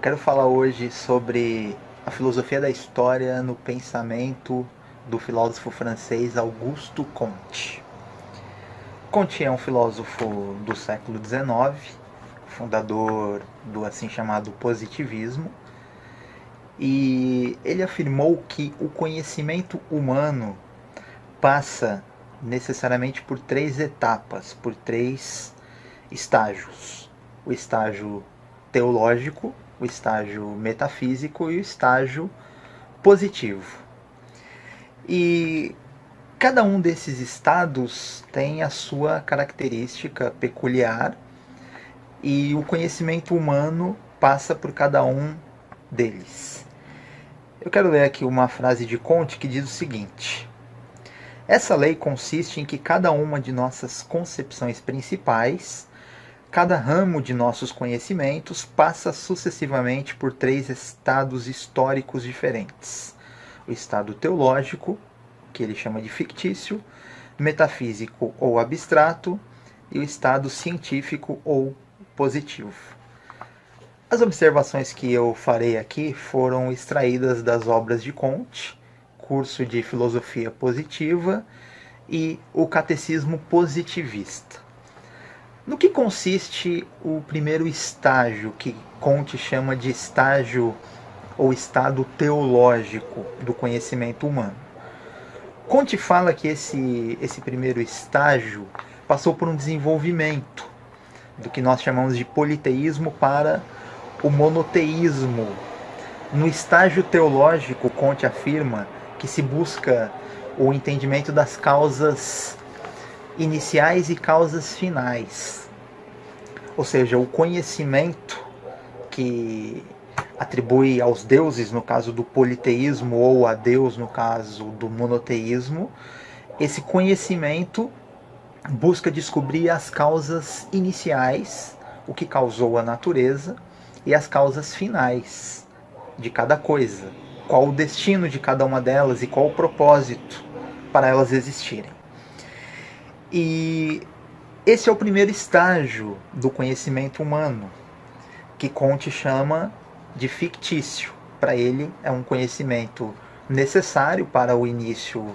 quero falar hoje sobre a filosofia da história no pensamento do filósofo francês Auguste Comte. Comte é um filósofo do século XIX, fundador do assim chamado positivismo, e ele afirmou que o conhecimento humano passa necessariamente por três etapas, por três estágios. O estágio teológico, o estágio metafísico e o estágio positivo. E cada um desses estados tem a sua característica peculiar e o conhecimento humano passa por cada um deles. Eu quero ler aqui uma frase de Comte que diz o seguinte: essa lei consiste em que cada uma de nossas concepções principais, cada ramo de nossos conhecimentos, passa sucessivamente por três estados históricos diferentes: o estado teológico, que ele chama de fictício, metafísico ou abstrato, e o estado científico ou positivo. As observações que eu farei aqui foram extraídas das obras de Comte, Curso de Filosofia Positiva e o Catecismo Positivista. No que consiste o primeiro estágio, que Comte chama de estágio ou estado teológico do conhecimento humano? Comte fala que esse primeiro estágio passou por um desenvolvimento do que nós chamamos de politeísmo para o monoteísmo. No estágio teológico, Comte afirma que se busca o entendimento das causas iniciais e causas finais. Ou seja, o conhecimento que atribui aos deuses, no caso do politeísmo, ou a Deus, no caso do monoteísmo, esse conhecimento busca descobrir as causas iniciais, o que causou a natureza, e as causas finais de cada coisa. Qual o destino de cada uma delas e qual o propósito para elas existirem. E esse é o primeiro estágio do conhecimento humano, que Comte chama de fictício. Para ele é um conhecimento necessário para o início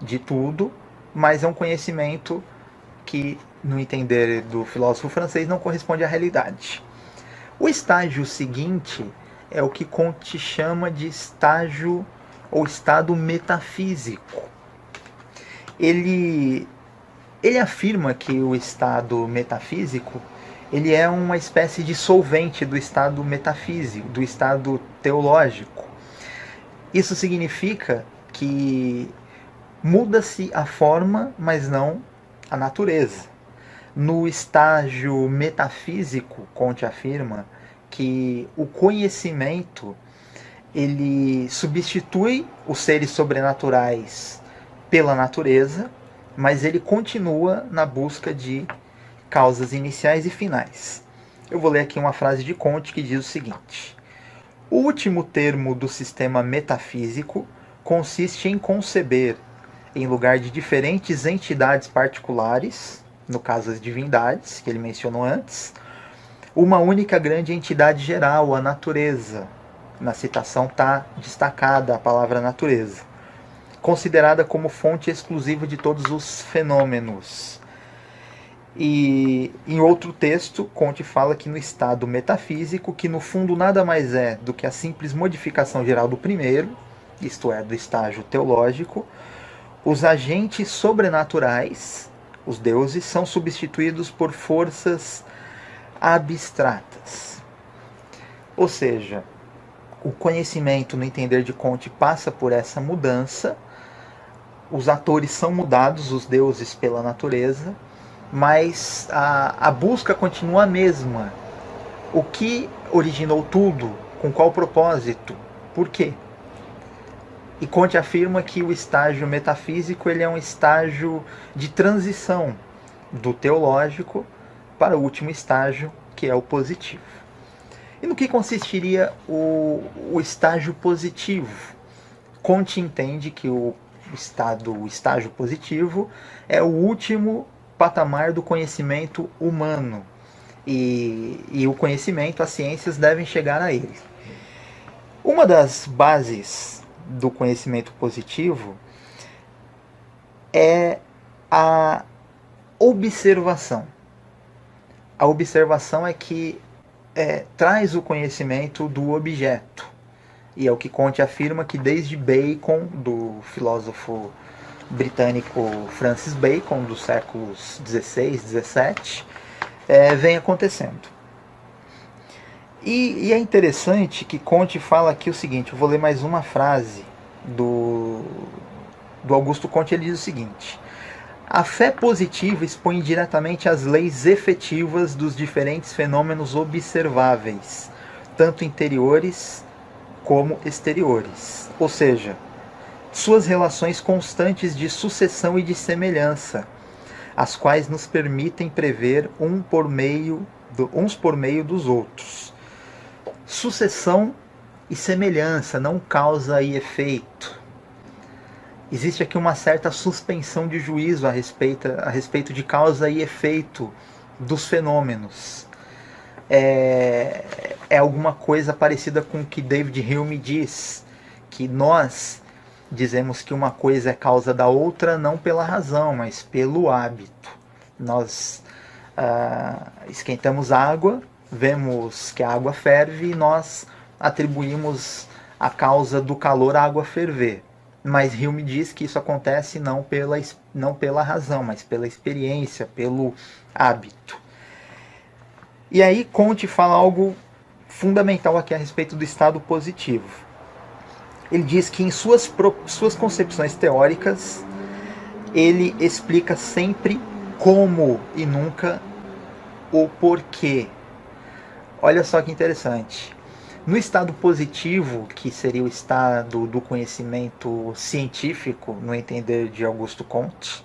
de tudo, mas é um conhecimento que, no entender do filósofo francês, não corresponde à realidade. O estágio seguinte é o que Comte chama de estágio ou estado metafísico. Ele afirma que o estado metafísico ele é uma espécie de solvente do estado metafísico, do estado teológico. Isso significa que muda-se a forma, mas não a natureza. No estágio metafísico, Comte afirma que o conhecimento ele substitui os seres sobrenaturais pela natureza, mas ele continua na busca de causas iniciais e finais. Eu vou ler aqui uma frase de Comte que diz o seguinte: o último termo do sistema metafísico consiste em conceber, em lugar de diferentes entidades particulares, no caso as divindades, que ele mencionou antes, uma única grande entidade geral, a natureza. Na citação está destacada a palavra natureza, considerada como fonte exclusiva de todos os fenômenos. E em outro texto, Comte fala que no estado metafísico, que no fundo nada mais é do que a simples modificação geral do primeiro, isto é, do estágio teológico, os agentes sobrenaturais, os deuses, são substituídos por forças abstratas. Ou seja, o conhecimento, no entender de Comte, passa por essa mudança, os atores são mudados, os deuses pela natureza, mas a busca continua a mesma. O que originou tudo? Com qual propósito? Por quê? E Comte afirma que o estágio metafísico ele é um estágio de transição do teológico para o último estágio, que é o positivo. E no que consistiria o estágio positivo? Comte entende que o estágio positivo é o último patamar do conhecimento humano. e o conhecimento, as ciências devem chegar a ele. Uma das bases do conhecimento positivo é a observação. A observação é que traz o conhecimento do objeto. E é o que Comte afirma que desde Bacon, do filósofo britânico Francis Bacon, dos séculos XVI, XVII, vem acontecendo. E é interessante que Comte fala aqui o seguinte, eu vou ler mais uma frase do Augusto Comte, ele diz o seguinte: a fé positiva expõe diretamente as leis efetivas dos diferentes fenômenos observáveis, tanto interiores como exteriores, ou seja, suas relações constantes de sucessão e de semelhança, as quais nos permitem prever uns por meio dos outros. Sucessão e semelhança, não causa e efeito. Existe aqui uma certa suspensão de juízo a respeito de causa e efeito dos fenômenos. É alguma coisa parecida com o que David Hume diz, que nós dizemos que uma coisa é causa da outra não pela razão, mas pelo hábito. Nós esquentamos água, vemos que a água ferve e nós atribuímos a causa do calor à água ferver. Mas Hume diz que isso acontece não pela razão, mas pela experiência, pelo hábito. E aí Comte fala algo fundamental aqui a respeito do estado positivo. Ele diz que em suas concepções teóricas, ele explica sempre como e nunca o porquê. Olha só que interessante. No estado positivo, que seria o estado do conhecimento científico, no entender de Augusto Comte,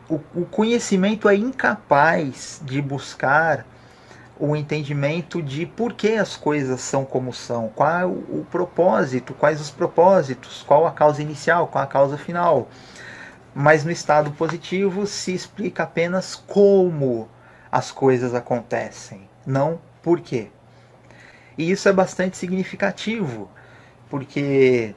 o conhecimento é incapaz de buscar o entendimento de por que as coisas são como são, qual o propósito, quais os propósitos, qual a causa inicial, qual a causa final. Mas no estado positivo se explica apenas como as coisas acontecem, não por quê. E isso é bastante significativo, porque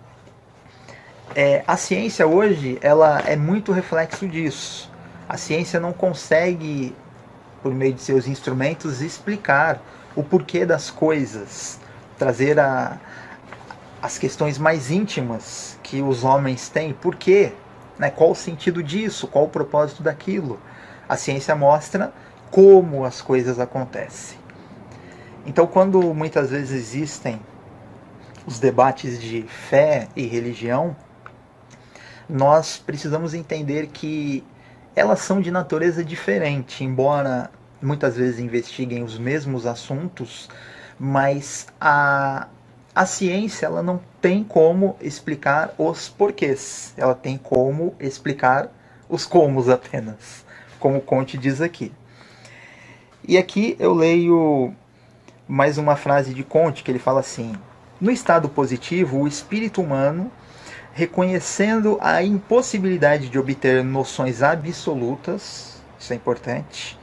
a ciência hoje ela é muito reflexo disso. A ciência não consegue, por meio de seus instrumentos, explicar o porquê das coisas, trazer as questões mais íntimas que os homens têm. Por quê? Né? Qual o sentido disso? Qual o propósito daquilo? A ciência mostra como as coisas acontecem. Então, quando muitas vezes existem os debates de fé e religião, nós precisamos entender que elas são de natureza diferente, embora muitas vezes investiguem os mesmos assuntos, mas a ciência ela não tem como explicar os porquês, ela tem como explicar os comos apenas, como Comte diz aqui. E aqui eu leio mais uma frase de Comte, que ele fala assim: no estado positivo, o espírito humano, reconhecendo a impossibilidade de obter noções absolutas, isso é importante,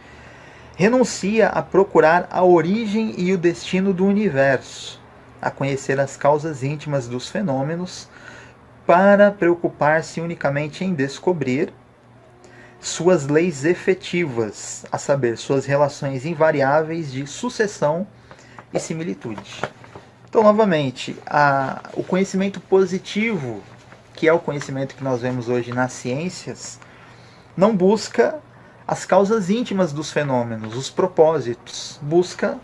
renuncia a procurar a origem e o destino do universo, a conhecer as causas íntimas dos fenômenos, para preocupar-se unicamente em descobrir suas leis efetivas, a saber, suas relações invariáveis de sucessão e similitude. Então, novamente, o conhecimento positivo, que é o conhecimento que nós vemos hoje nas ciências, não busca as causas íntimas dos fenômenos, os propósitos, busca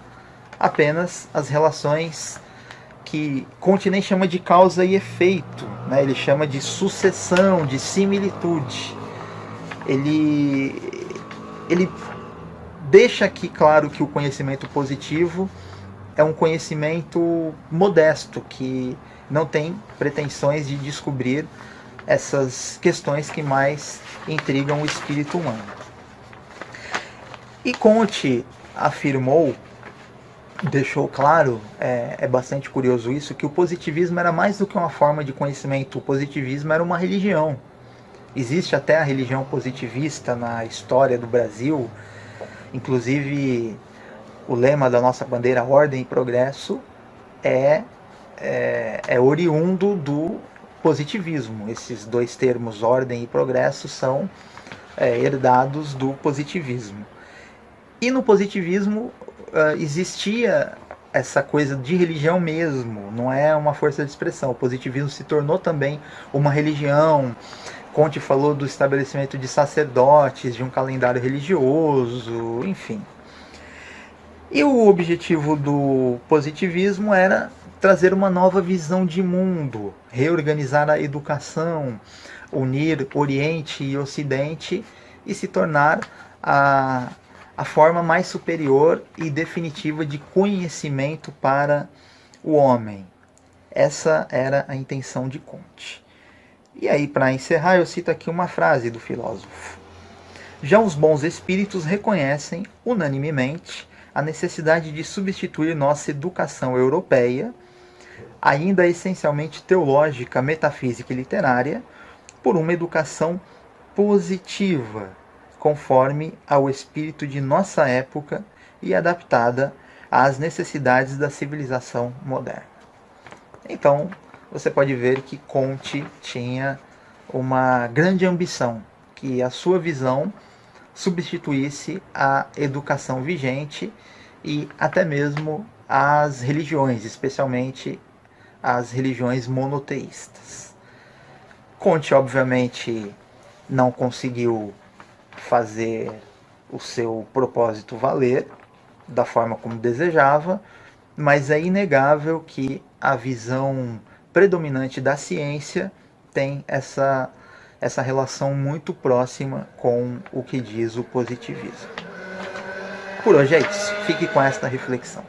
apenas as relações que Comte nem chama de causa e efeito, né? Ele chama de sucessão, de similitude. Ele deixa aqui claro que o conhecimento positivo é um conhecimento modesto, que não tem pretensões de descobrir essas questões que mais intrigam o espírito humano. E Comte afirmou, deixou claro, é bastante curioso isso, que o positivismo era mais do que uma forma de conhecimento, o positivismo era uma religião. Existe até a religião positivista na história do Brasil, Inclusive, o lema da nossa bandeira, Ordem e Progresso, é oriundo do positivismo. Esses dois termos, ordem e progresso, são herdados do positivismo. E no positivismo existia essa coisa de religião mesmo, não é uma força de expressão. O positivismo se tornou também uma religião. Comte falou do estabelecimento de sacerdotes, de um calendário religioso, enfim. E o objetivo do positivismo era trazer uma nova visão de mundo, reorganizar a educação, unir Oriente e Ocidente e se tornar a forma mais superior e definitiva de conhecimento para o homem. Essa era a intenção de Comte. E aí, para encerrar, eu cito aqui uma frase do filósofo. Já os bons espíritos reconhecem, unanimemente, a necessidade de substituir nossa educação europeia, ainda essencialmente teológica, metafísica e literária, por uma educação positiva, conforme ao espírito de nossa época e adaptada às necessidades da civilização moderna. Então, você pode ver que Comte tinha uma grande ambição, que a sua visão substituísse a educação vigente e até mesmo as religiões, especialmente as religiões monoteístas. Comte, obviamente, não conseguiu fazer o seu propósito valer da forma como desejava, mas é inegável que a visão predominante da ciência tem essa relação muito próxima com o que diz o positivismo. Por hoje é isso. Fique com esta reflexão.